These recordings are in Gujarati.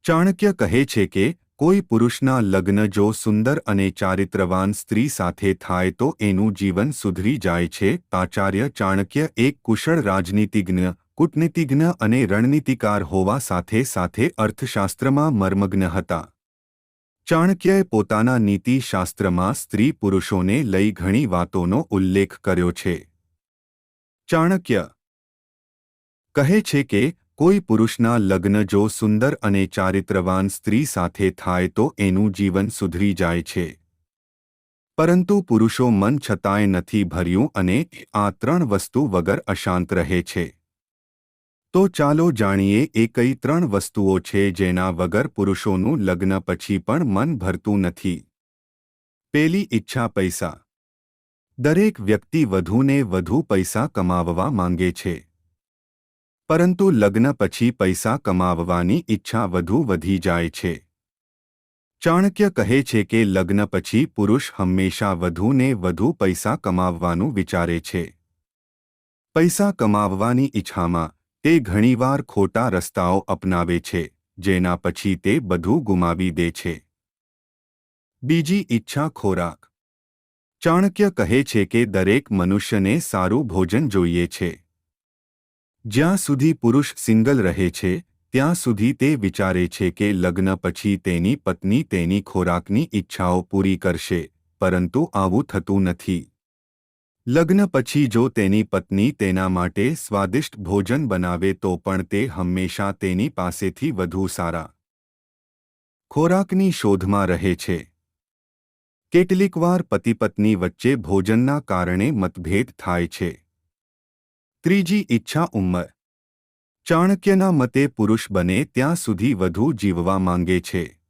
ચાણક્ય કહે છે કે કોઈ પુરુષના લગ્ન જો સુંદર અને ચારિત્રવાન સ્ત્રી સાથે થાય તો એનું જીવન સુધરી જાય છે. આચાર્ય ચાણક્ય એક કુશળ રાજનીતિજ્ઞ, કૂટનીતિજ્ઞ અને રણનીતિકાર હોવા સાથે સાથે અર્થશાસ્ત્રમાં મર્મજ્ઞ હતા. ચાણક્યએ પોતાના નીતિશાસ્ત્રમાં સ્ત્રી પુરુષોને લઈ ઘણી વાતોનો ઉલ્લેખ કર્યો છે. ચાણક્ય કહે છે કે કોઈ પુરુષના લગ્ન જો સુંદર અને ચારિત્રવાન સ્ત્રી સાથે થાય તો એનું જીવન સુધરી જાય છે. પરંતુ પુરુષો મન છતાંય નથી ભર્યું અને આ ત્રણ વસ્તુ વગર અશાંત રહે છે. તો ચાલો જાણીએ એ કઈ ત્રણ વસ્તુઓ છે જેના વગર પુરુષોનું લગ્ન પછી પણ મન ભરતું નથી. પહેલી ઈચ્છા પૈસા. દરેક વ્યક્તિ વધુને વધુ પૈસા કમાવવા માંગે છે. પરંતુ લગ્ન પછી પૈસા કમાવવાની ઈચ્છા વધુ વધી જાય છે. ચાણક્ય કહે છે કે લગ્ન પછી પુરુષ હંમેશા વધુને વધુ પૈસા કમાવવાનું વિચારે છે. પૈસા કમાવવાની ઈચ્છામાં તે ઘણીવાર ખોટા રસ્તાઓ અપનાવે છે, જેના પછી તે બધું ગુમાવી દે છે. બીજી ઈચ્છા ખોરાક. ચાણક્ય કહે છે કે દરેક મનુષ્યને સારું ભોજન જોઈએ છે. જ્યાં સુધી પુરુષ સિંગલ રહે છે ત્યાં સુધી તે વિચારે છે કે લગ્ન પછી તેની પત્ની તેની ખોરાકની ઈચ્છાઓ પૂરી કરશે, પરંતુ આવું થતું નથી. લગ્ન પછી જો તેની પત્ની તેના માટે સ્વાદિષ્ટ ભોજન બનાવે તો પણ તે હંમેશા તેની પાસેથી વધુ સારા ખોરાકની શોધમાં રહે છે. કેટલીકવાર પતિ-પત્ની વચ્ચે ભોજનના કારણે મતભેદ થાય છે. ત્રીજી ઈચ્છા ઉંમર. ચાણક્યના મતે પુરુષ બને ત્યાં સુધી વધુ જીવવા માંગે છે.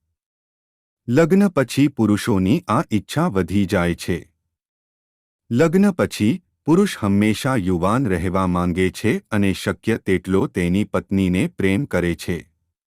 લગ્ન પછી પુરુષોની આ ઈચ્છા વધી જાય છે. લગ્ન પછી પુરુષ હંમેશા યુવાન રહેવા માંગે છે અને શક્ય તેટલો તેની પત્નીને પ્રેમ કરે છે.